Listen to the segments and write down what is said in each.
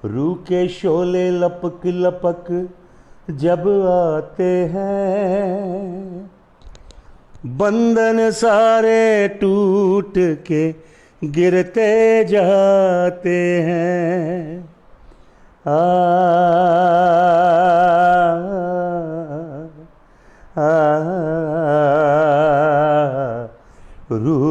रूह के शोले लपक लपक जब आते हैं, बंधन सारे टूट के गिरते जाते हैं। आ, आ, रूह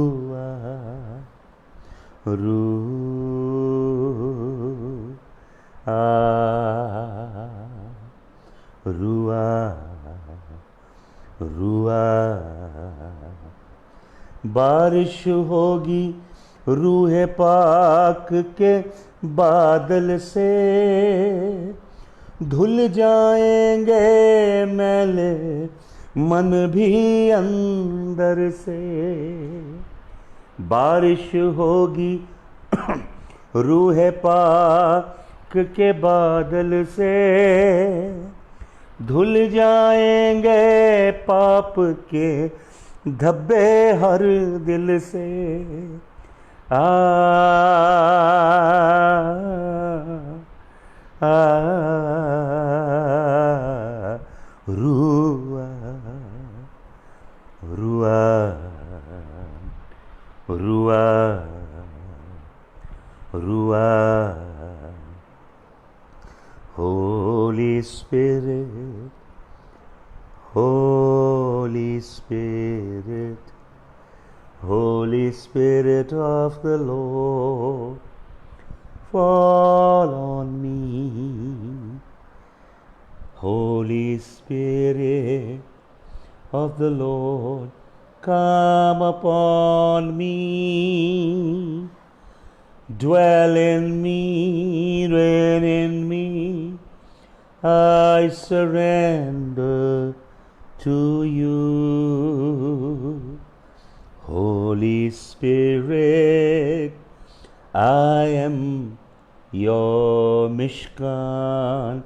रूआ रू रुआ रुआ। बारिश होगी रूहे पाक के बादल से, धुल जाएंगे मैले मन भी अंदर से। बारिश होगी रूहे पाक के बादल से, धुल जाएंगे पाप के धब्बे हर दिल से। आ, आ, रुआ रुआ रुआ रुआ। Holy Spirit, Holy Spirit, Holy Spirit of the Lord, fall on me. Holy Spirit of the Lord, come upon me. Dwell in me, reign in me, I surrender to you. Holy Spirit, I am your Mishkan,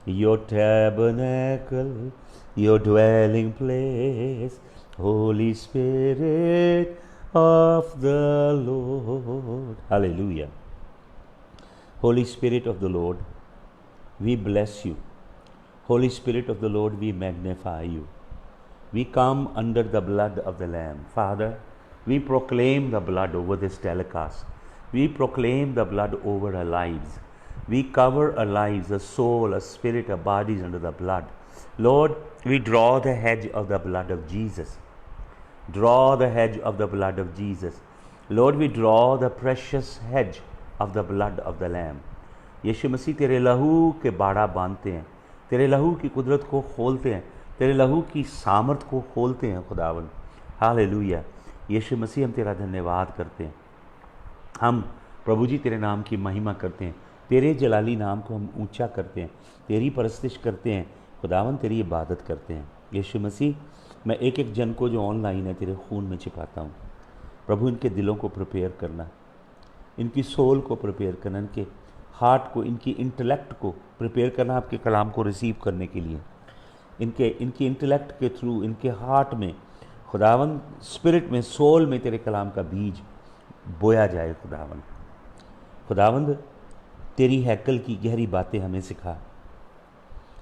your tabernacle, your dwelling place. Holy Spirit of the Lord. Hallelujah. Holy Spirit of the Lord, we bless you. Holy Spirit of the Lord, we magnify you. We come under the blood of the Lamb. Father, we proclaim the blood over this telecast. We proclaim the blood over our lives. We cover our lives, a soul, a spirit, our bodies under the blood. Lord, we draw the hedge of the blood of Jesus. Draw the hedge of the blood of Jesus. Lord, we draw the precious hedge of the blood of the Lamb. यीशु मसीह तेरे लहू के बाड़ा बांधते हैं, तेरे लहू की कुदरत को खोलते हैं, तेरे लहू की सामर्थ को खोलते हैं खुदावन। हालेलुया। यीशु मसीह हम तेरा धन्यवाद करते हैं। हम प्रभु जी तेरे नाम की महिमा करते हैं, तेरे जलाली नाम को हम ऊंचा करते हैं, तेरी परस्तिश करते हैं खुदावन, तेरी इबादत करते हैं। यीशु मसीह, मैं एक एक जन को जो ऑनलाइन है तेरे खून में छिपाता हूँ। प्रभु, इनके दिलों को प्रिपेयर करना, इनकी सोल को प्रिपेयर करना, इनके हार्ट को, इनकी इंटेलेक्ट को प्रिपेयर करना आपके कलाम को रिसीव करने के लिए। इनकी इंटेलेक्ट के थ्रू, इनके हार्ट में खुदावन, स्पिरिट में, सोल में तेरे कलाम का बीज बोया जाए खुदावन। खुदावंद, तेरी हैकल की गहरी बातें हमें सिखा,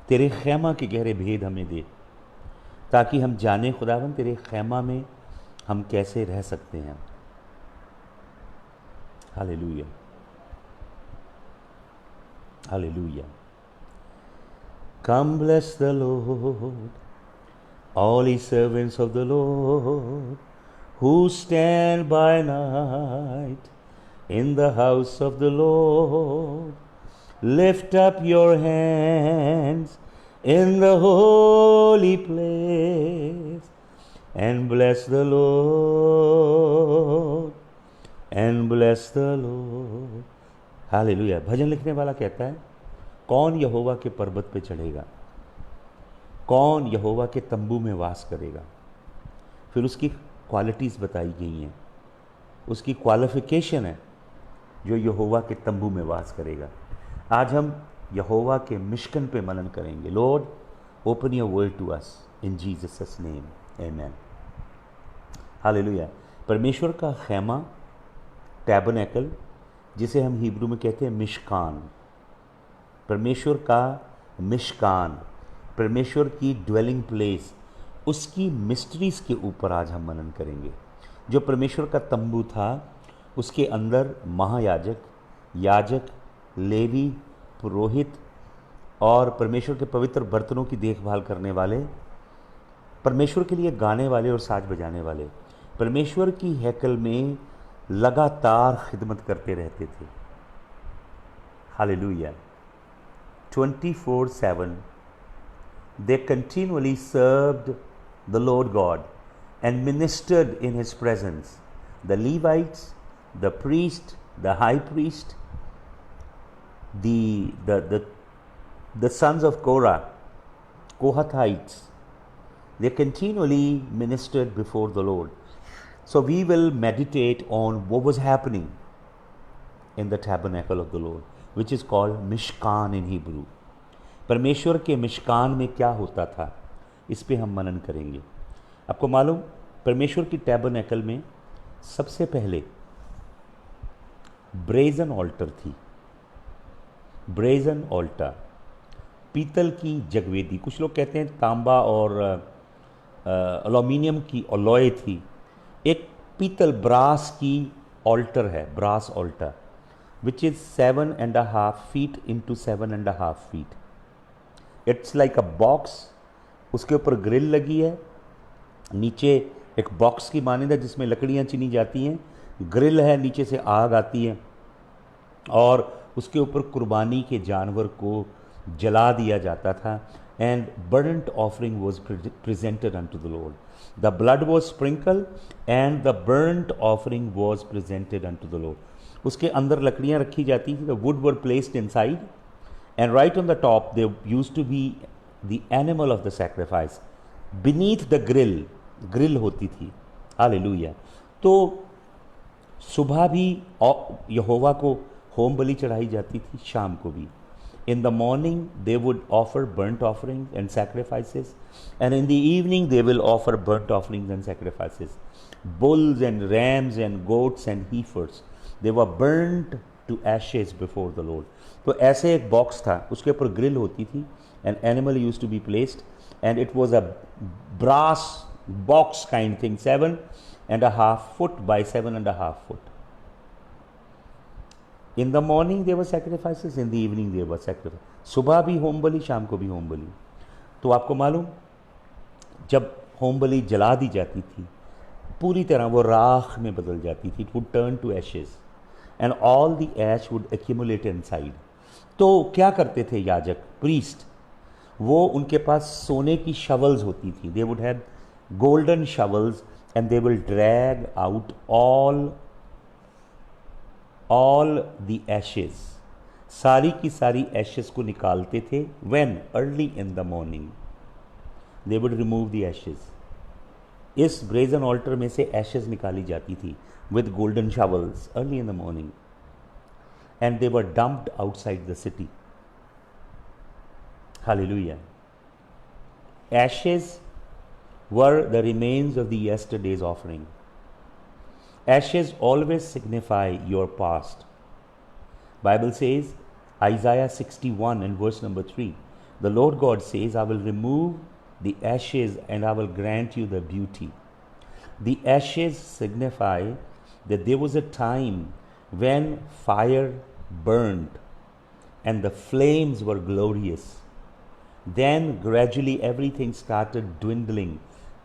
तेरे खैमा के गहरे भेद हमें दे, ताकि हम जाने खुदावन तेरे खैमा में हम कैसे रह सकते हैं। Hallelujah, hallelujah. Come bless the Lord, all ye servants of the Lord, who stand by night in the house of the Lord. Lift up your hands in the holy place and bless the Lord, and bless the Lord. Hallelujah. भजन लिखने वाला कहता है, कौन यहोवा के पर्वत पे चढ़ेगा, कौन यहोवा के तंबू में वास करेगा। फिर उसकी क्वालिटीज़ बताई गई हैं, उसकी क्वालिफिकेशन है, जो यहोवा के तंबू में वास करेगा। आज हम यहोवा के मिशकन पे मनन करेंगे। Lord open your word to us in Jesus name, amen, hallelujah. परमेश्वर का खैमा, टैबरनेकल, जिसे हम हिब्रू में कहते हैं मिशकान, परमेश्वर का मिशकान, परमेश्वर की ड्वेलिंग प्लेस, उसकी मिस्ट्रीज़ के ऊपर आज हम मनन करेंगे। जो परमेश्वर का तंबू था, उसके अंदर महायाजक, याजक, लेवी, पुरोहित और परमेश्वर के पवित्र बर्तनों की देखभाल करने वाले, परमेश्वर के लिए गाने वाले और साज बजाने वाले परमेश्वर की हैकल में लगातार खिदमत करते रहते थे। Hallelujah. 24/7 they continually served the Lord God and ministered in his presence. The Levites, the priest, the high priest, the sons of Korah, Kohathites, they continually ministered before the Lord. So we will meditate on what was happening in the tabernacle of the Lord, which is called Mishkan in Hebrew. परमेश्वर के मिशकान में क्या होता था, इस पे हम मनन करेंगे। आपको मालूम, परमेश्वर की टैबरनेकल में सबसे पहले ब्रेजन ऑल्टर थी। ब्रेजन ऑल्टर, पीतल की जगवेदी, कुछ लोग कहते हैं तांबा और एल्यूमिनियम की अलॉय थी। एक पीतल ब्रास की ऑल्टर है, brass altar, which is 7.5 feet into 7.5 feet. It's like a box, उसके ऊपर ग्रिल लगी है, नीचे एक बॉक्स की मानिंद है जिसमें लकड़ियाँ चुनी जाती हैं, ग्रिल है, नीचे से आग आती है और उसके ऊपर कुर्बानी के जानवर को जला दिया जाता था। And burnt offering was presented unto the Lord, the blood was sprinkle and the burnt offering was presented unto the Lord. उसके अंदर लकड़ियाँ रखी जाती थी, the wood were placed inside, and right on the top there used to be the animal of the sacrifice. Beneath the grill होती थी। Hallelujah. तो सुबह भी यहोवा को होम बलि चढ़ाई जाती थी, शाम को भी। In the morning they would offer burnt offerings and sacrifices, and in the evening they will offer burnt offerings and sacrifices. Bulls and rams and goats and heifers, they were burnt to ashes before the Lord. तो ऐसे एक box था, उसके ऊपर grill होती थी, an animal used to be placed and it was a brass box kind thing, 7.5 foot by 7.5 foot. In the morning there were sacrifices, in the evening there were sacrifices. सुबह भी home बलि, शाम को भी home बलि। तो आपको मालूम, जब home बलि जला दी जाती थी, पूरी तरह वो राख में बदल जाती थी, it would turn to ashes and all the ash would accumulate inside. तो क्या करते थे याजक, प्रीस्ट, वो उनके पास सोने की शवल्स होती थी, they would have golden shovels and they will drag out all the ashes, सारी की सारी एशेस को निकालते थे। When early in the morning they would remove the ashes. इस ब्रेजन ऑल्टर में से एशेस निकाली जाती थी with golden shovels early in the morning, and they were dumped outside the city. Hallelujah. Ashes were the remains of the yesterday's offering. Ashes always signify your past. Bible says, Isaiah 61 and verse number 3, the Lord God says, I will remove the ashes and I will grant you the beauty. The ashes signify that there was a time when fire burned and the flames were glorious. Then gradually everything started dwindling.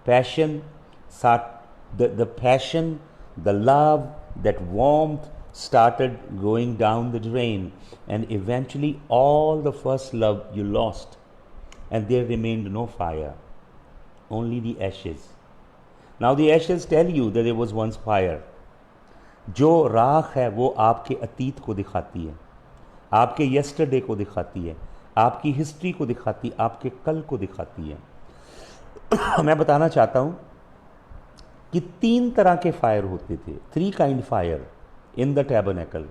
The passion, the love, that warmth started going down the drain, and eventually all the first love you lost, and there remained no fire, only the ashes. Now the ashes tell you that there was once fire. जो राख है वो आपके अतीत को दिखाती है, आपके यस्टरडे को दिखाती है, आपकी हिस्ट्री को दिखाती है, आपके कल को दिखाती है। मैं बताना चाहता हूँ कि 3 तरह के फायर होते थे, 3 kind fire in the tabernacle.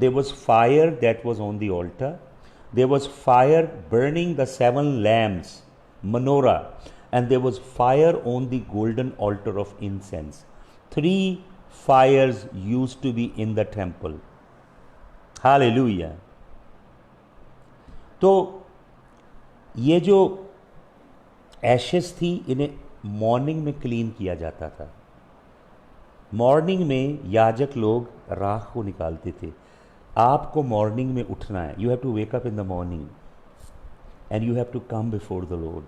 There was fire that was on the altar, there was fire burning the 7 lamps, menorah, and there was fire on the golden altar of incense. 3 fires used to be in the temple. Hallelujah. तो ये जो ashes थी, इन्हें morning में clean किया जाता था. Morning में याजक लोग राख को निकालते थे. आपको मॉर्निंग में उठना है. You have to wake up in the morning and you have to come before the Lord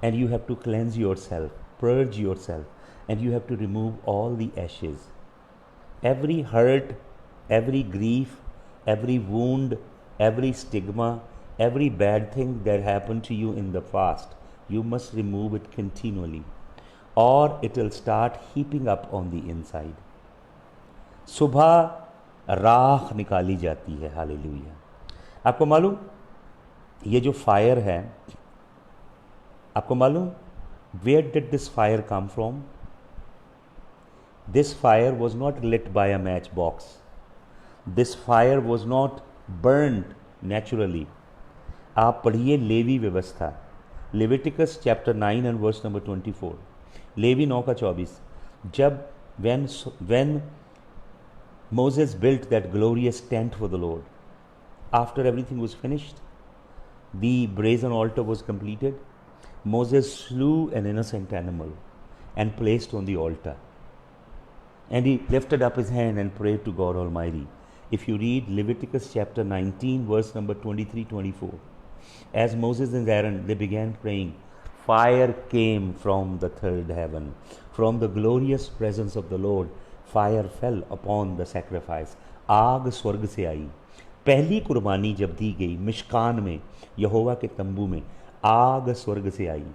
and you have to cleanse yourself, purge yourself, and you have to remove all the ashes. Every hurt, every grief, every wound, every stigma, every bad thing that happened to you in the past, you must remove it continually, or it will start heaping up on the inside. सुबह राख निकाली जाती है. Hallelujah. आपको मालूम ये जो fire है, आपको मालूम where did this fire come from? This fire was not lit by a matchbox. This fire was not burned naturally. आप पढ़िए लेवी व्यवस्था, Leviticus chapter 9 and verse number 24. Levi 9 का 24. जब when Moses built that glorious tent for the Lord, after everything was finished, the brazen altar was completed, Moses slew an innocent animal and placed on the altar, and he lifted up his hand and prayed to God Almighty. If you read Leviticus chapter 19 verse number 23-24, as Moses and Aaron, they began praying, fire came from the third heaven. From the glorious presence of the Lord, fire fell upon the sacrifice. आग स्वर्ग से आई. पहली कुर्बानी जब दी गई मिशकान में, यहोवा के तंबू में, आग स्वर्ग से आई.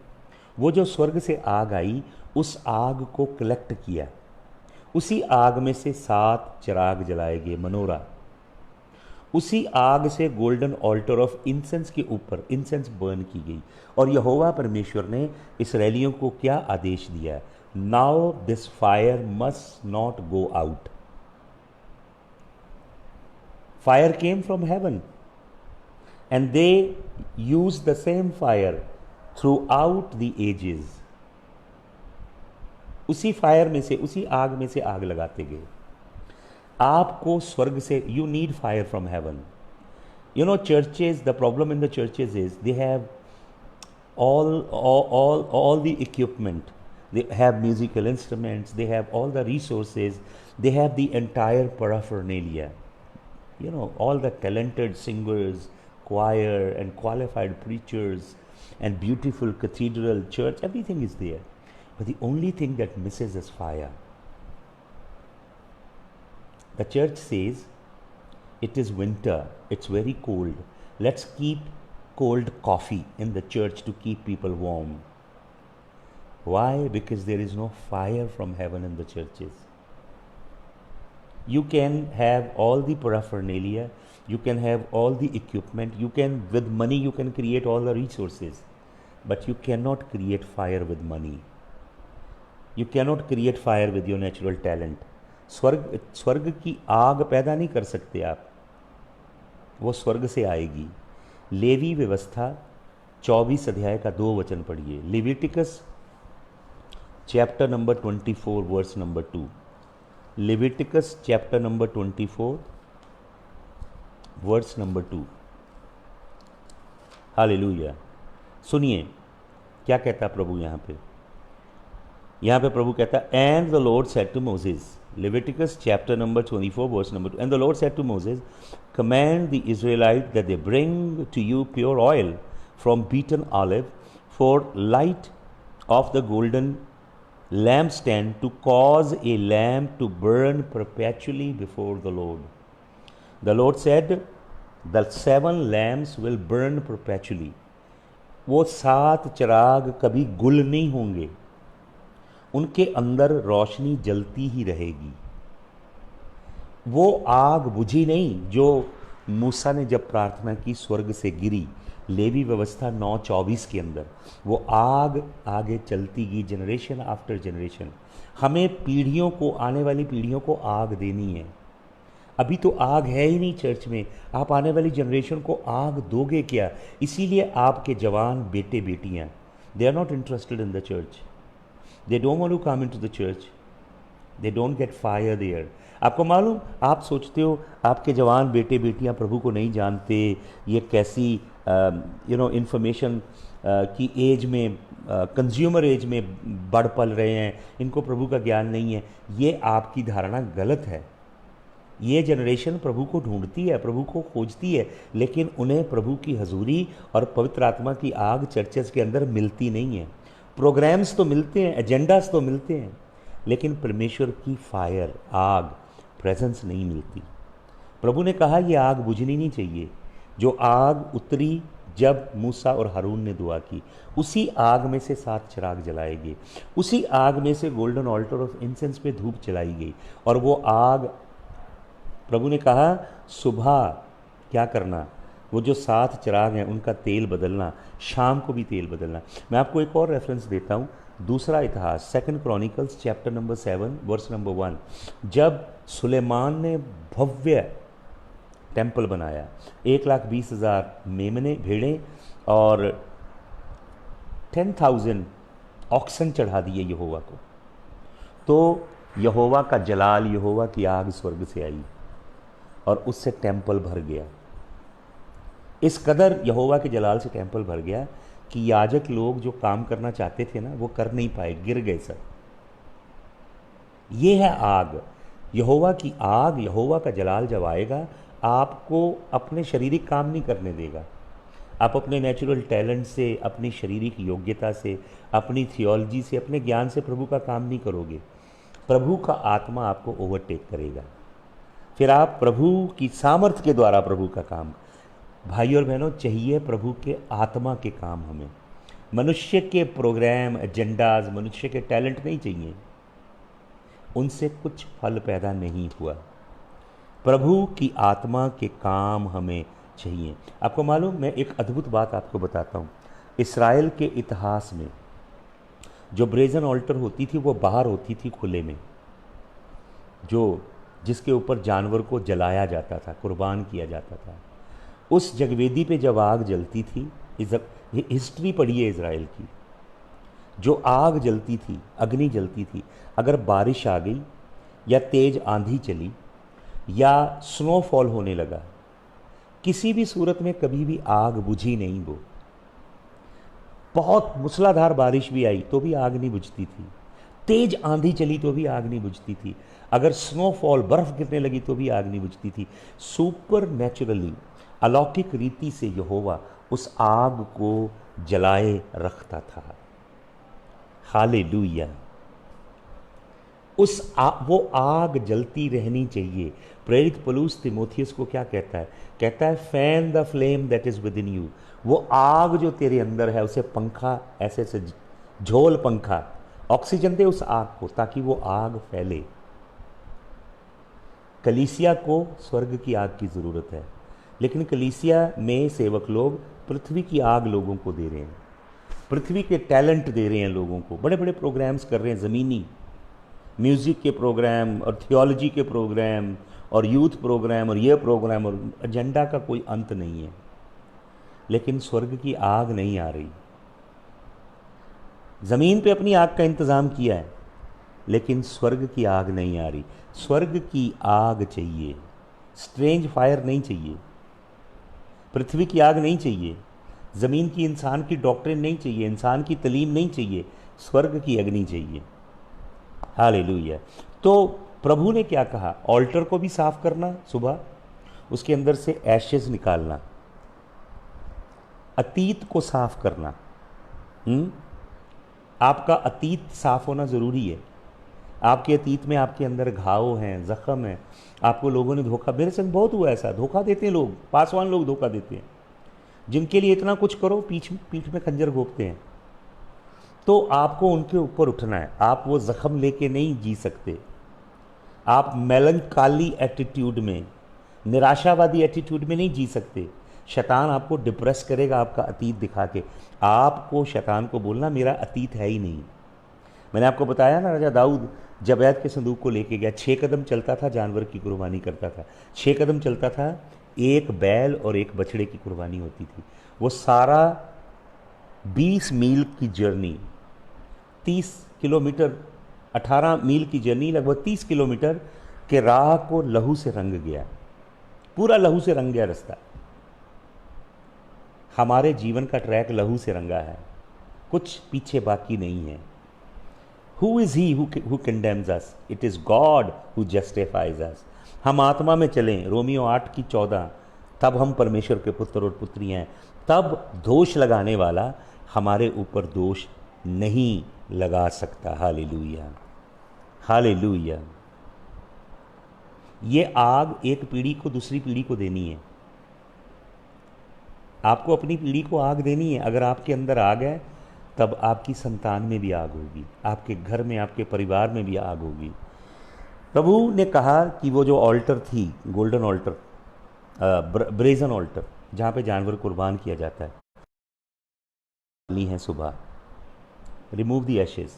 वो जो स्वर्ग से आग आई, उस आग को कलेक्ट किया. उसी आग में से 7 चिराग जलाए गए, मनोरा. उसी आग से गोल्डन ऑल्टर ऑफ इंसेंस के ऊपर इंसेंस बर्न की गई. और यहोवा परमेश्वर ने इसराइलियों को क्या आदेश दिया? Now this fire must not go out. Fire came from heaven and they use the same fire throughout the ages. उसी फायर में से, उसी आग में से आग लगाते गए. आपको स्वर्ग से, you need fire from heaven. You know churches, the problem in the churches is they have all the equipment. They have musical instruments, they have all the resources, they have the entire paraphernalia. You know, all the talented singers, choir and qualified preachers and beautiful cathedral church, everything is there. But the only thing that misses is fire. The church says, it is winter, it's very cold. Let's keep cold coffee in the church to keep people warm. Why? Because there is no fire from heaven in the churches. You can have all the paraphernalia, you can have all the equipment, you can, with money you can create all the resources, but you cannot create fire with money. You cannot create fire with your natural talent. स्वर्ग की आग पैदा नहीं कर सकते आप, वो स्वर्ग से आएगी. लेवी व्यवस्था 24 अध्याय का 2 वचन पढ़िए. Leviticus chapter number 24 verse number 2. Leviticus chapter number 24 verse number 2. Hallelujah. सुनिए क्या कहता प्रभु यहाँ पे. यहाँ पे प्रभु कहता, and the Lord said to Moses, Leviticus chapter number 24 verse number 2, and the Lord said to Moses, command the Israelites that they bring to you pure oil from beaten olive for light of the golden lampstand, to cause a lamp to burn perpetually before the Lord. The Lord said, the 7 lamps will burn perpetually. वो 7 चिराग कभी गुल नहीं होंगे, उनके अंदर रोशनी जलती ही रहेगी. वो आग बुझी नहीं जो मूसा ने जब प्रार्थना की स्वर्ग से गिरी. लेवी व्यवस्था 9:24 के अंदर वो आग आगे चलती गई, जनरेशन आफ्टर जनरेशन. हमें पीढ़ियों को, आने वाली पीढ़ियों को आग देनी है. अभी तो आग है ही नहीं चर्च में, आप आने वाली जनरेशन को आग दोगे क्या? इसीलिए आपके जवान बेटे बेटियां, they are not interested in the church, they don't want to come into the church, they don't get fire there. आपको मालूम, आप सोचते हो आपके जवान बेटे बेटियां प्रभु को नहीं जानते, ये कैसी इंफॉर्मेशन की एज में, कंज्यूमर एज में बढ़ पल रहे हैं, इनको प्रभु का ज्ञान नहीं है। ये आपकी धारणा गलत है। ये जनरेशन प्रभु को ढूंढती है, प्रभु को खोजती है, लेकिन उन्हें प्रभु की हजूरी और पवित्र आत्मा की आग चर्चेस के अंदर मिलती नहीं है। प्रोग्राम्स तो मिलते हैं, एजेंडास तो मिलते हैं, लेकिन परमेश्वर की फायर, आग, प्रेजेंस नहीं मिलती। प्रभु ने कहा ये आग बुझनी नहीं चाहिए। जो आग उतरी जब मूसा और हारून ने दुआ की, उसी आग में से 7 चिराग जलाए गए, उसी आग में से गोल्डन ऑल्टर ऑफ इंसेंस पे धूप जलाई गई। और वो आग, प्रभु ने कहा सुबह क्या करना, वो जो 7 चिराग हैं उनका तेल बदलना, शाम को भी तेल बदलना। मैं आपको एक और रेफरेंस देता हूँ, दूसरा इतिहास, 2 Chronicles chapter number 7 verse number 1। जब सुलेमान ने भव्य टेम्पल बनाया, 1,20,000 मेमने, भेड़ें और 10,000 ऑक्सन चढ़ा दिए यहोवा को, तो यहोवा का जलाल, यहोवा की आग स्वर्ग से आई और उससे टेम्पल भर गया। इस कदर यहोवा के जलाल से टेम्पल भर गया कि याजक लोग जो काम करना चाहते थे ना, वो कर नहीं पाए, गिर गए सब। ये है आग, यहोवा की आग, यहोवा का जलाल जब आएगा, आपको अपने शारीरिक काम नहीं करने देगा। आप अपने नेचुरल टैलेंट से, अपनी शारीरिक योग्यता से, अपनी थियोलॉजी से, अपने ज्ञान से प्रभु का काम नहीं करोगे। प्रभु का आत्मा आपको ओवरटेक करेगा, फिर आप प्रभु की सामर्थ्य के द्वारा प्रभु का काम। भाई और बहनों, चाहिए प्रभु के आत्मा के काम हमें। मनुष्य के प्रोग्राम, एजेंडाज, मनुष्य के टैलेंट नहीं चाहिए, उनसे कुछ फल पैदा नहीं हुआ। प्रभु की आत्मा के काम हमें चाहिए। आपको मालूम, मैं एक अद्भुत बात आपको बताता हूँ। इस्राएल के इतिहास में जो ब्रेजन ऑल्टर होती थी, वो बाहर होती थी खुले में, जिसके ऊपर जानवर को जलाया जाता था, कुर्बान किया जाता था। उस जगवेदी पे जब आग जलती थी, हिस्ट्री पढ़िए इज़राइल की, जो आग जलती थी, अग्नि जलती थी, अगर बारिश आ गई या तेज आंधी चली या स्नोफॉल होने लगा, किसी भी सूरत में कभी भी आग बुझी नहीं। वो बहुत मूसलाधार बारिश भी आई तो भी आग नहीं बुझती थी, तेज आंधी चली तो भी आग नहीं बुझती थी, अगर स्नोफॉल, बर्फ गिरने लगी तो भी आग नहीं बुझती थी। सुपर नेचुरली, अलौकिक रीति से यहोवा उस आग को जलाए रखता था। हालेलुया। वो आग जलती रहनी चाहिए। प्रेरित पौलुस तीमुथियुस को क्या कहता है? कहता है fan the flame that is with in you. वो आग जो तेरे अंदर है, उसे पंखा, ऐसे से झोल पंखा, ऑक्सीजन दे उस आग को, ताकि वो आग फैले। कलीसिया को स्वर्ग की आग की ज़रूरत है, लेकिन कलीसिया में सेवक लोग पृथ्वी की आग लोगों को दे रहे हैं, पृथ्वी के टैलेंट दे रहे हैं लोगों को। बड़े बड़े प्रोग्राम्स कर रहे हैं, ज़मीनी म्यूज़िक के प्रोग्राम और थियोलॉजी के प्रोग्राम और यूथ प्रोग्राम और ये प्रोग्राम, और एजेंडा का कोई अंत नहीं है, लेकिन स्वर्ग की आग नहीं आ रही। ज़मीन पे अपनी आग का इंतज़ाम किया है, लेकिन स्वर्ग की आग नहीं आ रही। स्वर्ग की आग चाहिए, स्ट्रेंज फायर नहीं चाहिए, पृथ्वी की आग नहीं चाहिए, ज़मीन की इंसान की डॉक्ट्रिन नहीं चाहिए, इंसान की तलीम नहीं चाहिए, स्वर्ग की अग्नि चाहिए। हालेलुया। तो प्रभु ने क्या कहा? ऑल्टर को भी साफ करना सुबह, उसके अंदर से एशेस निकालना, अतीत को साफ करना। आपका अतीत साफ होना ज़रूरी है। आपके अतीत में आपके अंदर घाव हैं, ज़ख्म हैं, आपको लोगों ने धोखा, मेरे संग बहुत हुआ ऐसा, धोखा देते हैं लोग, पासवान लोग धोखा देते हैं, जिनके लिए इतना कुछ करो पीठ में खंजर घोंपते हैं। तो आपको उनके ऊपर उठना है। आप वो ज़ख्म लेके नहीं जी सकते। आप मेलनकाली एटीट्यूड में, निराशावादी एटीट्यूड में नहीं जी सकते। शैतान आपको डिप्रेस करेगा आपका अतीत दिखा के। आपको शैतान को बोलना मेरा अतीत है ही नहीं। मैंने आपको बताया ना, राजा दाऊद जब ऐद के संदूक को लेके गया, 6 कदम चलता था, जानवर की कुर्बानी करता था, 6 कदम चलता था, एक बैल और एक बछड़े की कुर्बानी होती थी। वो सारा 20 मील की जर्नी, 30 किलोमीटर, 18 मील की जर्नी, लगभग 30 किलोमीटर के राह को लहू से रंग गया, पूरा लहू से रंग गया रास्ता। हमारे जीवन का ट्रैक लहू से रंगा है, कुछ पीछे बाकी नहीं है। Who is he who condemns us? It is God who justifies us. हम आत्मा में चलें, रोमियो 8:14, तब हम परमेश्वर के पुत्र और पुत्री हैं, तब दोष लगाने वाला हमारे ऊपर दोष नहीं लगा सकता। Hallelujah, hallelujah. ये आग एक पीढ़ी को दूसरी पीढ़ी को देनी है। आपको अपनी पीढ़ी को आग देनी है। अगर आपके अंदर आग है तब आपकी संतान में भी आग होगी, आपके घर में, आपके परिवार में भी आग होगी। प्रभु ने कहा कि वो जो ऑल्टर थी, गोल्डन ऑल्टर, ब्रेजन ऑल्टर, जहाँ पे जानवर कुर्बान किया जाता है सुबह, रिमूव द एशेज।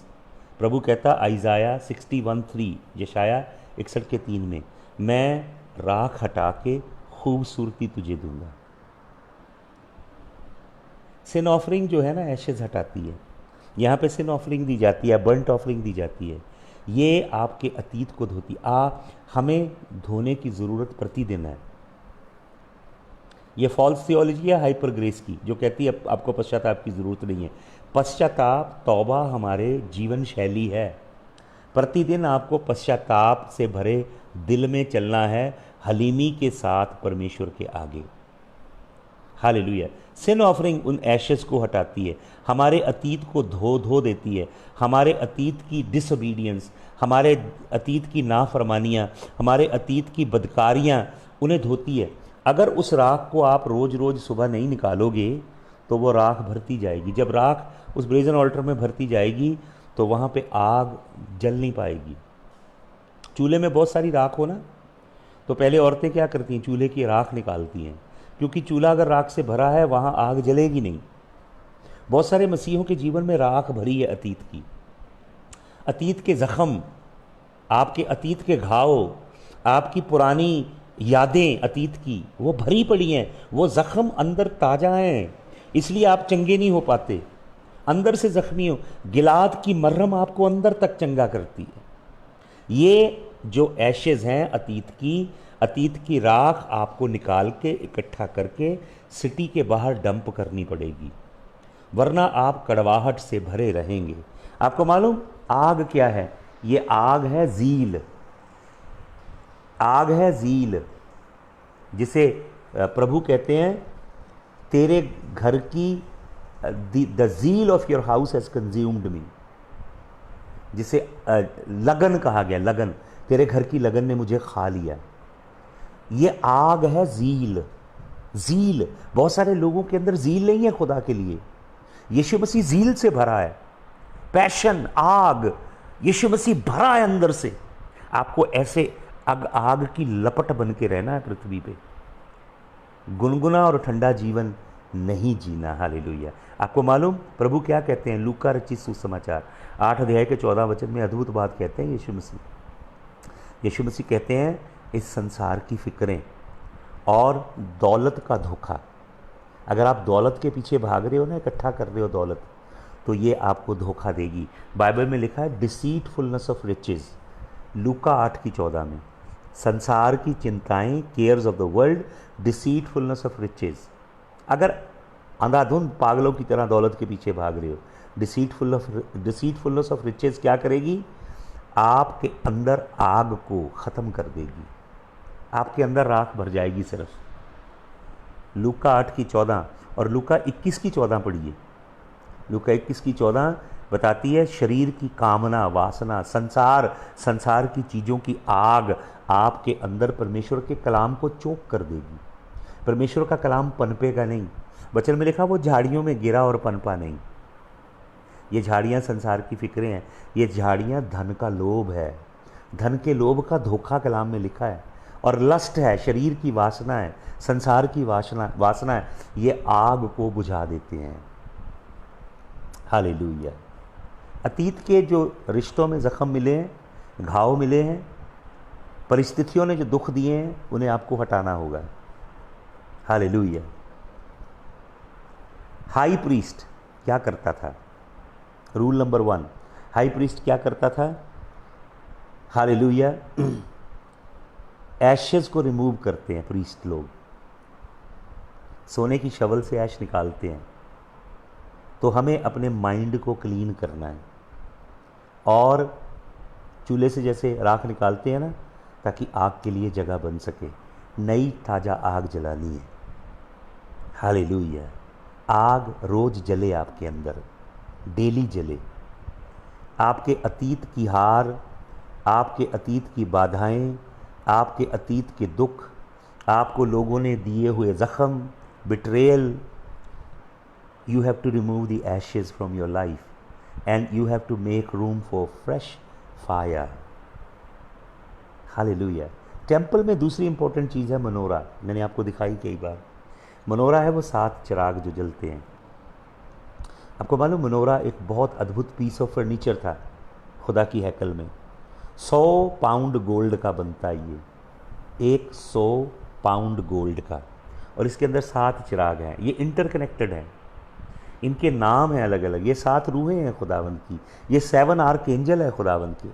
प्रभु कहता आइजाया 61:3, यशाया 61:3 में, मैं राख हटा के खूबसूरती तुझे दूंगा। सिन ऑफरिंग जो है ना, एशेज हटाती है। यहाँ पे सिन ऑफरिंग दी जाती है, बर्ंट ऑफरिंग दी जाती है। ये आपके अतीत को धोती। हमें धोने की ज़रूरत प्रतिदिन है। ये फॉल्स थियोलॉजी है हाइपर ग्रेस की, जो कहती है आपको पश्चाताप की ज़रूरत नहीं है। पश्चाताप, तौबा हमारे जीवन शैली है। प्रतिदिन आपको पश्चाताप से भरे दिल में चलना है, हलीमी के साथ परमेश्वर के आगे। हालेलुया। सिन ऑफरिंग उन एशेस को हटाती है, हमारे अतीत को धो देती है, हमारे अतीत की डिसोबीडियंस, हमारे अतीत की नाफरमानियाँ, हमारे अतीत की बदकारियाँ, उन्हें धोती है। अगर उस राख को आप रोज़ रोज़ सुबह नहीं निकालोगे तो वो राख भरती जाएगी। जब राख उस ब्रेजन ऑल्टर में भरती जाएगी तो वहाँ पे आग जल नहीं पाएगी। चूल्हे में बहुत सारी राख हो ना, तो पहले औरतें क्या करती हैं, चूल्हे की राख निकालती हैं, क्योंकि चूल्हा अगर राख से भरा है वहाँ आग जलेगी नहीं। बहुत सारे मसीहों के जीवन में राख भरी है अतीत की, अतीत के ज़ख्म, आपके अतीत के घाव, आपकी पुरानी यादें अतीत की, वो भरी पड़ी हैं। वो ज़ख्म अंदर ताज़ा हैं, इसलिए आप चंगे नहीं हो पाते, अंदर से ज़ख्मी हो। गिलाद की मरहम आपको अंदर तक चंगा करती है। ये जो एशेज़ हैं अतीत की राख आपको निकाल के इकट्ठा करके सिटी के बाहर डंप करनी पड़ेगी, वरना आप कड़वाहट से भरे रहेंगे। आपको मालूम आग क्या है? ये आग है ज़ील, आग है ज़ील, जिसे प्रभु कहते हैं तेरे घर की, the zeal of your house has consumed me, जिसे लगन कहा गया, लगन, तेरे घर की लगन ने मुझे खा लिया। ये आग है ज़ील। ज़ील, बहुत सारे लोगों के अंदर ज़ील नहीं है खुदा के लिए। यीशु मसीह ज़ील से भरा है, पैशन, आग, यीशु मसीह भरा है अंदर से। आपको ऐसे आग की लपट बन के रहना है पृथ्वी पे, गुनगुना और ठंडा जीवन नहीं जीना। हालेलुया। आपको मालूम प्रभु क्या कहते हैं? लूका रचित सुसमाचार 8 अध्याय के 14 वचन में अद्भुत बात कहते हैं यीशु मसीह कहते हैं, इस संसार की फिक्रें और दौलत का धोखा, अगर आप दौलत के पीछे भाग रहे हो ना, इकट्ठा कर रहे हो दौलत, तो ये आपको धोखा देगी। बाइबल में लिखा है डिसीटफुलनेस ऑफ रिचेज, लूका 8:14 में, संसार की चिंताएं, cares of the world, deceitfulness of riches. अगर अंधाधुंध पागलों की तरह दौलत के पीछे भाग रहे हो, डिसीटफुलनेस ऑफ रिचेज क्या करेगी? आपके अंदर आग को ख़त्म कर देगी, आपके अंदर राख भर जाएगी सिर्फ। लूका 8:14 और लूका 21:14 पढ़िए। लूका 21:14 बताती है शरीर की कामना, वासना, संसार की चीज़ों की आग आपके अंदर परमेश्वर के कलाम को चोक कर देगी। परमेश्वर का कलाम पनपेगा नहीं। वचन में लिखा वो झाड़ियों में गिरा और पनपा नहीं। ये झाड़ियाँ संसार की फिक्रें हैं, ये झाड़ियाँ धन का लोभ है, धन के लोभ का धोखा कलाम में लिखा है। और लस्ट है, शरीर की वासना है, संसार की वासना है, ये आग को बुझा देते हैं। हालेलुया। अतीत के जो रिश्तों में ज़ख्म मिले हैं, घाव मिले हैं, परिस्थितियों ने जो दुख दिए हैं उन्हें आपको हटाना होगा। हालेलुया। हाई प्रीस्ट क्या करता था? रूल नंबर 1, हाई प्रीस्ट क्या करता था? हालेलुया। एशेस को रिमूव करते हैं प्रीस्ट लोग, सोने की शवल से ऐश निकालते हैं। तो हमें अपने माइंड को क्लीन करना है, और चूल्हे से जैसे राख निकालते हैं ना, ताकि आग के लिए जगह बन सके, नई ताज़ा आग जलानी है। हालेलुया। आग रोज जले आपके अंदर, डेली जले। आपके अतीत की हार, आपके अतीत की बाधाएं, आपके अतीत के दुख, आपको लोगों ने दिए हुए जख्म, betrayal, you have to remove the ashes from your life and you have to make room for fresh fire. Hallelujah. Temple में दूसरी इंपॉर्टेंट चीज़ है मनोरा। मैंने आपको दिखाई कई बार। मनोरा है वो 7 चिराग जो जलते हैं। आपको मालूम मनोरा एक बहुत अद्भुत पीस ऑफ फर्नीचर था खुदा की हैकल में। 100 पाउंड गोल्ड का बनता है ये, 100 पाउंड गोल्ड का, और इसके अंदर 7 चिराग हैं। ये इंटरकनेक्टेड हैं, इनके नाम हैं अलग अलग। ये 7 रूहें हैं खुदावंद की, ये 7 आर्कएंजल है खुदावंद के।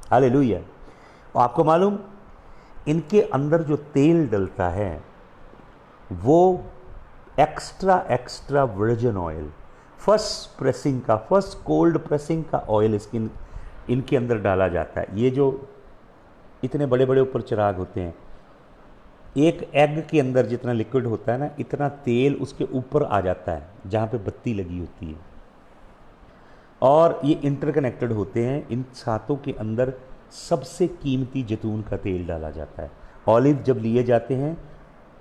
हालेलुया। और आपको मालूम इनके अंदर जो तेल डलता है वो extra virgin oil, first pressing का, फर्स्ट कोल्ड प्रेसिंग का ऑयल इनके अंदर डाला जाता है। ये जो इतने बड़े बड़े ऊपर चिराग होते हैं, एक एग के अंदर जितना लिक्विड होता है ना, इतना तेल उसके ऊपर आ जाता है जहाँ पे बत्ती लगी होती है, और ये इंटरकनेक्टेड होते हैं। इन 7 के अंदर सबसे कीमती जैतून का तेल डाला जाता है। ऑलिव जब लिए जाते हैं,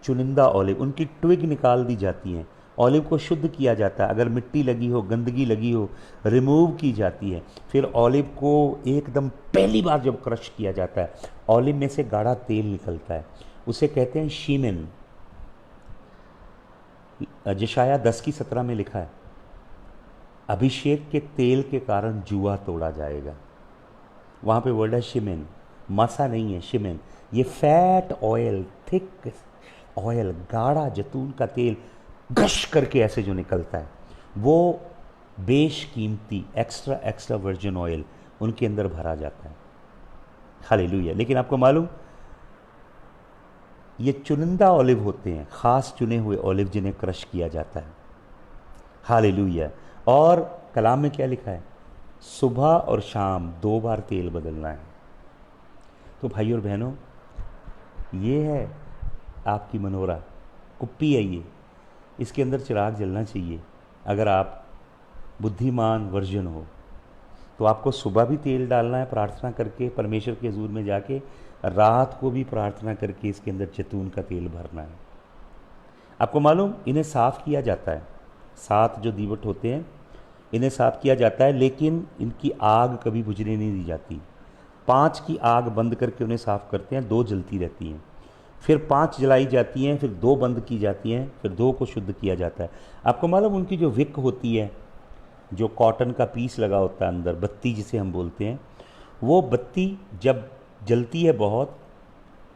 चुनिंदा ऑलिव, उनकी ट्विग निकाल दी जाती हैं, ऑलिव को शुद्ध किया जाता है, अगर मिट्टी लगी हो, गंदगी लगी हो, रिमूव की जाती है। फिर ऑलिव को एकदम पहली बार जब क्रश किया जाता है, ऑलिव में से गाढ़ा तेल निकलता है, उसे कहते हैं शीमेन। यशायाह 10:17 में लिखा है, अभिषेक के तेल के कारण जुआ तोड़ा जाएगा। वहाँ पे वर्ड है शिमेन, मसा नहीं है, शिमेन। ये फैट ऑयल, थिक ऑयल, गाढ़ा जैतून का तेल गश करके ऐसे जो निकलता है, वो बेशकीमती एक्स्ट्रा वर्जिन ऑयल उनके अंदर भरा जाता है। हालेलुया। लेकिन आपको मालूम ये चुनिंदा ऑलिव होते हैं, खास चुने हुए ऑलिव जिन्हें क्रश किया जाता है। हालेलुया। और कलाम में क्या लिखा है? सुबह और शाम 2 बार तेल बदलना है। तो भाई और बहनों, ये है आपकी मनोरा, कुप्पी है ये, इसके अंदर चिराग जलना चाहिए। अगर आप बुद्धिमान वर्जन हो तो आपको सुबह भी तेल डालना है प्रार्थना करके, परमेश्वर के हुजूर में जाके, रात को भी प्रार्थना करके इसके अंदर जैतून का तेल भरना है। आपको मालूम इन्हें साफ़ किया जाता है, 7 जो दीवट होते हैं इन्हें साफ़ किया जाता है, लेकिन इनकी आग कभी बुझने नहीं दी जाती। 5 की आग बंद करके उन्हें साफ़ करते हैं, 2 जलती रहती हैं, फिर 5 जलाई जाती हैं, फिर 2 बंद की जाती हैं, फिर 2 को शुद्ध किया जाता है। आपको मालूम उनकी जो विक होती है, जो कॉटन का पीस लगा होता है अंदर, बत्ती जिसे हम बोलते हैं, वो बत्ती जब जलती है, बहुत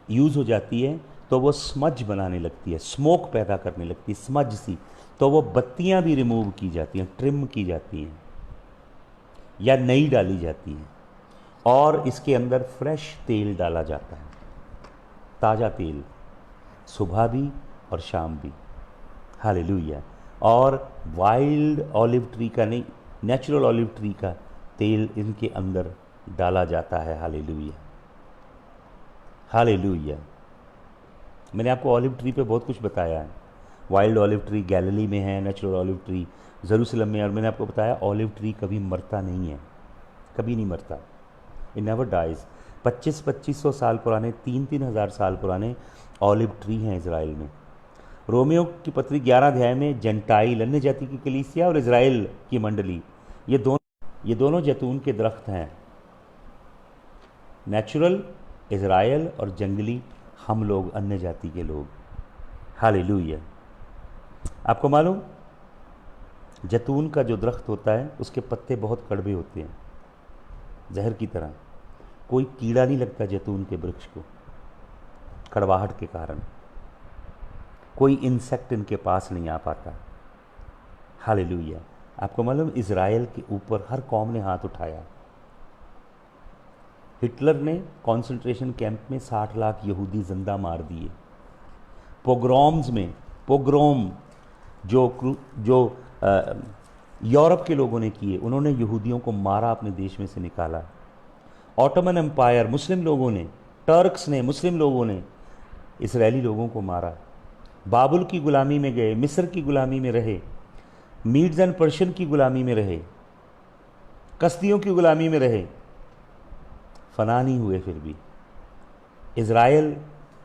यूज़ हो जाती है, तो वो स्मज बनाने लगती है, स्मोक पैदा करने लगती है, स्मज सी। तो वो बत्तियां भी रिमूव की जाती हैं, ट्रिम की जाती हैं या नई डाली जाती हैं, और इसके अंदर फ्रेश तेल डाला जाता है, ताज़ा तेल, सुबह भी और शाम भी। हालेलुया। और वाइल्ड ऑलिव ट्री का नहीं, नेचुरल ऑलिव ट्री का तेल इनके अंदर डाला जाता है। हालेलुया। हालेलुया। मैंने आपको ऑलिव ट्री पे बहुत कुछ बताया है। वाइल्ड ऑलिव ट्री गैलिली में है, नेचुरल ऑलिव ट्री जेरूसलम में, और मैंने आपको बताया ऑलिव ट्री कभी मरता नहीं है, कभी नहीं मरता, इट नेवर डाइज। 2500 साल पुराने, 3-3 हज़ार साल पुराने ऑलिव ट्री हैं इज़राइल में। रोमियो की पत्री 11 अध्याय में जेंटाइल, अन्य जाति की कलीसिया और इज़राइल की मंडली, ये दोनों जैतून के दरख्त हैं। नेचुरल इज़राइल और जंगली हम लोग, अन्य जाति के लोग। हालेलुया। आपको मालूम जैतून का जो दरख्त होता है उसके पत्ते बहुत कड़वे होते हैं, जहर की तरह, कोई कीड़ा नहीं लगता जैतून के वृक्ष को कड़वाहट के कारण, कोई इंसेक्ट इनके पास नहीं आ पाता। हालेलुया। आपको मालूम इज़राइल के ऊपर हर कौम ने हाथ उठाया। हिटलर ने कंसंट्रेशन कैंप में 60 लाख यहूदी जिंदा मार दिए। पोग्राम्स में, पोग्राम जो यूरोप के लोगों ने किए, उन्होंने यहूदियों को मारा, अपने देश में से निकाला। ऑटोमन एम्पायर, मुस्लिम लोगों ने, टर्क्स ने, मुस्लिम लोगों ने इजरायली लोगों को मारा। बाबुल की गुलामी में गए, मिस्र की गुलामी में रहे, मीड्स एंड पर्शियन की गुलामी में रहे, कस्तियों की गुलामी में रहे, फना नहीं हुए। फिर भी इज़राइल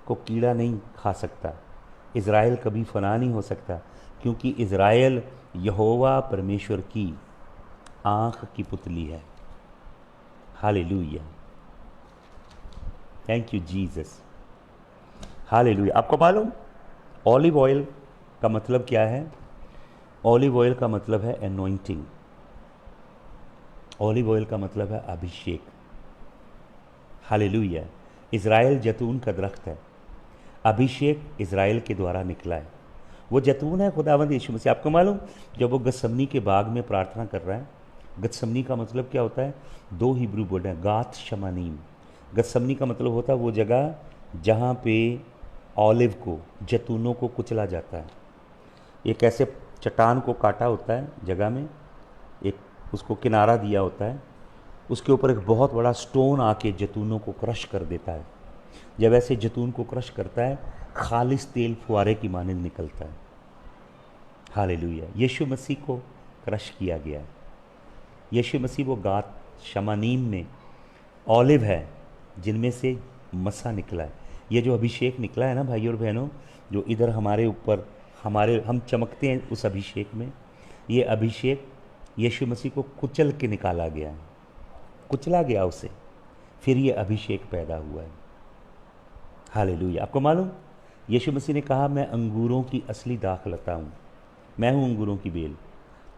को कीड़ा नहीं खा सकता, इज़राइल कभी फना नहीं हो सकता, क्योंकि इज़राइल यहोवा परमेश्वर की आँख की पुतली है। Hallelujah, thank you Jesus, hallelujah. आपको मालूम ऑलिव ऑयल का मतलब क्या है? ऑलिव ऑयल का मतलब है एनॉइंटिंग। ऑलिव ऑयल का मतलब है अभिषेक। हालेलुया। इज़राइल जैतून का दरख्त है, अभिषेक इज़राइल के द्वारा निकला है। वो जैतून है खुदावंद यीशु मसीह। आपको मालूम जब वो गतसमनी के बाग में प्रार्थना कर रहा है, गतसमनी का मतलब क्या होता है? 2 हिब्रू वर्ड है, गात शमानीम। गतसमनी का मतलब होता है वो जगह जहाँ पे ऑलिव को, जैतूनों को कुचला जाता है। एक ऐसे चट्टान को काटा होता है जगह में, एक उसको किनारा दिया होता है, उसके ऊपर एक बहुत बड़ा स्टोन आके जैतूनों को क्रश कर देता है। जब ऐसे जैतून को क्रश करता है, खालिस तेल फुआरे की मानिंद निकलता है। हालेलुया। यीशु मसीह को क्रश किया गया है। यीशु मसीह वो गात शमानीम में ऑलिव है जिनमें से मसा निकला है। ये जो अभिषेक निकला है ना भाई और बहनों, जो इधर हमारे ऊपर हम चमकते हैं उस अभिषेक में, ये अभिषेक यीशु मसीह को कुचल के निकाला गया है, कुचला गया उसे, फिर ये अभिषेक पैदा हुआ है। हालेलुया। आपको मालूम यीशु मसीह ने कहा, मैं अंगूरों की असली दाखलता हूँ, मैं हूँ अंगूरों की बेल,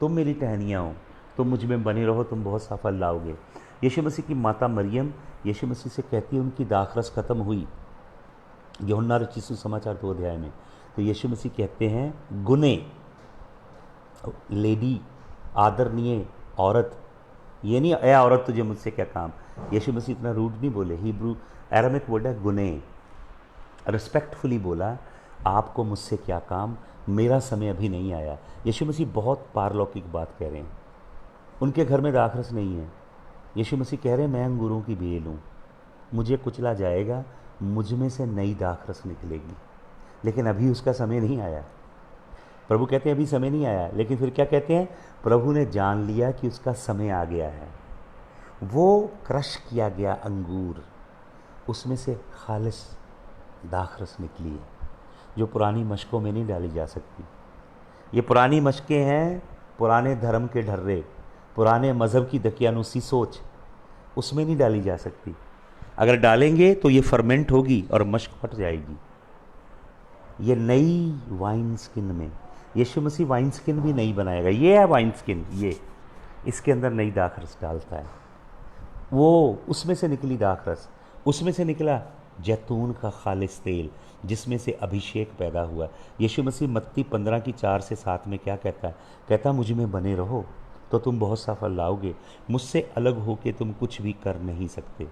तुम मेरी टहनियाँ हो, तुम मुझ में बने रहो, तुम बहुत सा फल लाओगे। यीशु मसीह की माता मरियम यीशु मसीह से कहती है, उनकी दाखरस खत्म हुई, यूहन्ना रचित सुसमाचार 2 अध्याय में। तो यीशु मसीह कहते हैं, गुने, लेडी, आदरणीय औरत, ये नहीं ए औरत तुझे मुझसे क्या काम। यीशु मसीह इतना रूड नहीं बोले, हिब्रू एरामिक वर्ड है गुने, रिस्पेक्टफुली बोला, आपको मुझसे क्या काम, मेरा समय अभी नहीं आया। यीशु मसीह बहुत पारलौकिक बात कह रहे हैं। उनके घर में दाखरस नहीं है। यीशु मसीह कह रहे हैं, मैं अंगूरों की बेल हूँ, मुझे कुचला जाएगा, मुझ में से नई दाखरस निकलेगी, लेकिन अभी उसका समय नहीं आया। प्रभु कहते हैं अभी समय नहीं आया, लेकिन फिर क्या कहते हैं? प्रभु ने जान लिया कि उसका समय आ गया है। वो क्रश किया गया अंगूर, उसमें से खालिस दाखरस निकली है, जो पुरानी मशकों में नहीं डाली जा सकती। ये पुरानी मशकें हैं, पुराने धर्म के ढर्रे, पुराने मज़हब की दकियानुसी सोच, उसमें नहीं डाली जा सकती। अगर डालेंगे तो ये फर्मेंट होगी और मशक फट जाएगी। ये नई वाइन स्किन में, यीशु मसीह वाइन स्किन भी नहीं बनाएगा। ये है वाइन स्किन, ये इसके अंदर नई दाखरस डालता है। वो उसमें से निकली दाखरस, उसमें से निकला जैतून का खालिस तेल, जिसमें से अभिषेक पैदा हुआ। यीशु मसीह मत्ती 15 की 4 से 7 में क्या कहता है? कहता, मुझ में बने रहो तो तुम बहुत सा फल लाओगे, मुझसे अलग होके तुम कुछ भी कर नहीं सकते।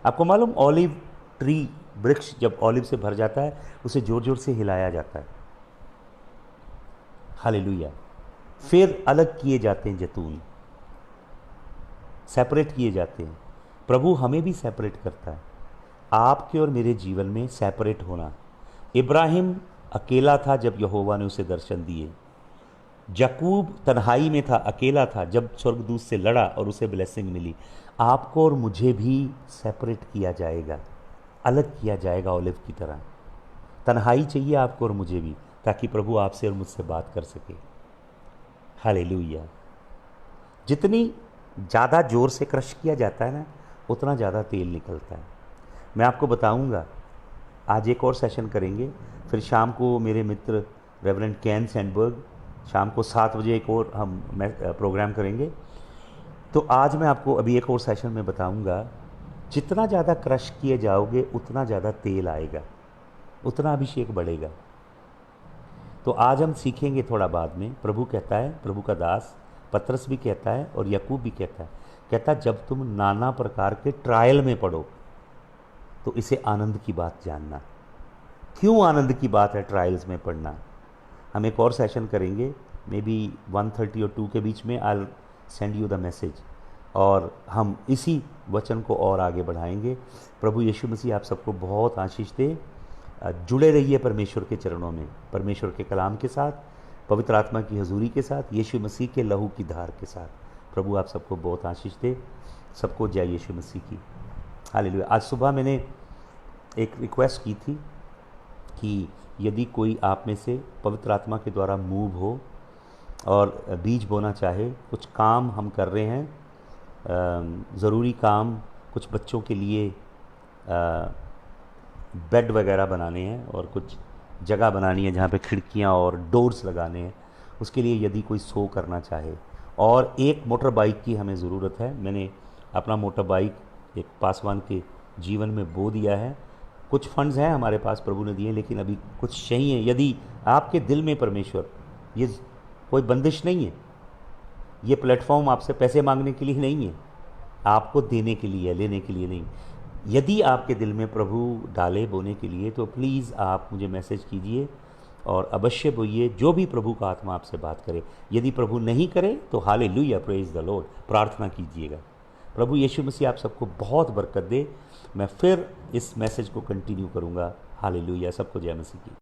आपको मालूम ऑलिव ट्री, वृक्ष जब ऑलिव से भर जाता है, उसे जोर जोर से हिलाया जाता है। हालेलुया। फिर अलग किए जाते हैं जैतून, सेपरेट किए जाते हैं। प्रभु हमें भी सेपरेट करता है। आपके और मेरे जीवन में सेपरेट होना। इब्राहिम अकेला था जब यहोवा ने उसे दर्शन दिए। याकूब तन्हाई में था, अकेला था जब स्वर्गदूत से लड़ा और उसे ब्लेसिंग मिली। आपको और मुझे भी सेपरेट किया जाएगा, अलग किया जाएगा ऑलिव की तरह। तन्हाई चाहिए आपको और मुझे भी, ताकि प्रभु आपसे और मुझसे बात कर सके। हालेलुया। जितनी ज़्यादा ज़ोर से क्रश किया जाता है ना, उतना ज़्यादा तेल निकलता है। मैं आपको बताऊंगा, आज एक और सेशन करेंगे, फिर शाम को मेरे मित्र रेवरेंड कैन सैंडबर्ग शाम को 7 बजे एक और हम प्रोग्राम करेंगे। तो आज मैं आपको अभी एक और सेशन में बताऊंगा जितना ज़्यादा क्रश किए जाओगे उतना ज़्यादा तेल आएगा, उतना अभिषेक बढ़ेगा। तो आज हम सीखेंगे थोड़ा बाद में। प्रभु कहता है, प्रभु का दास पतरस भी कहता है और याकूब भी कहता है जब तुम नाना प्रकार के ट्रायल में पड़ो तो इसे आनंद की बात जानना। क्यों आनंद की बात है ट्रायल्स में पढ़ना? हम एक और सेशन करेंगे, मे बी 1:30 और 2 के बीच में। I send you the message और हम इसी वचन को और आगे बढ़ाएंगे। प्रभु यीशु मसीह आप सबको बहुत आशीष दे। जुड़े रहिए परमेश्वर के चरणों में, परमेश्वर के कलाम के साथ, पवित्र आत्मा की हजूरी के साथ, यीशु मसीह के लहू की धार के साथ। प्रभु आप सबको बहुत आशीष दे। सबको जय यीशु मसीह की। हालेलुया। आज सुबह मैंने एक रिक्वेस्ट की थी कि यदि कोई आप में से पवित्र आत्मा के द्वारा मूव हो और बीज बोना चाहे, कुछ काम हम कर रहे हैं, ज़रूरी काम, कुछ बच्चों के लिए बेड वगैरह बनाने हैं और कुछ जगह बनानी है जहाँ पे खिड़कियाँ और डोर्स लगाने हैं, उसके लिए यदि कोई सो करना चाहे। और एक मोटर बाइक की हमें ज़रूरत है। मैंने अपना मोटर बाइक एक पासवान के जीवन में बो दिया है। कुछ फंड्स हैं हमारे पास, प्रभु ने दिए, लेकिन अभी कुछ चाहिए। यदि आपके दिल में परमेश्वर, ये कोई बंदिश नहीं है, ये प्लेटफॉर्म आपसे पैसे मांगने के लिए नहीं है, आपको देने के लिए, लेने के लिए नहीं। यदि आपके दिल में प्रभु डाले बोने के लिए, तो प्लीज़ आप मुझे मैसेज कीजिए और अवश्य बोइए जो भी प्रभु का आत्मा आपसे बात करे। यदि प्रभु नहीं करे तो हालेलुया, प्रेज द लॉर्ड, प्रार्थना कीजिएगा। प्रभु यीशु मसीह आप सबको बहुत बरकत दे। मैं फिर इस मैसेज को कंटिन्यू करूँगा। हालेलुया। सबको जय मसीह की।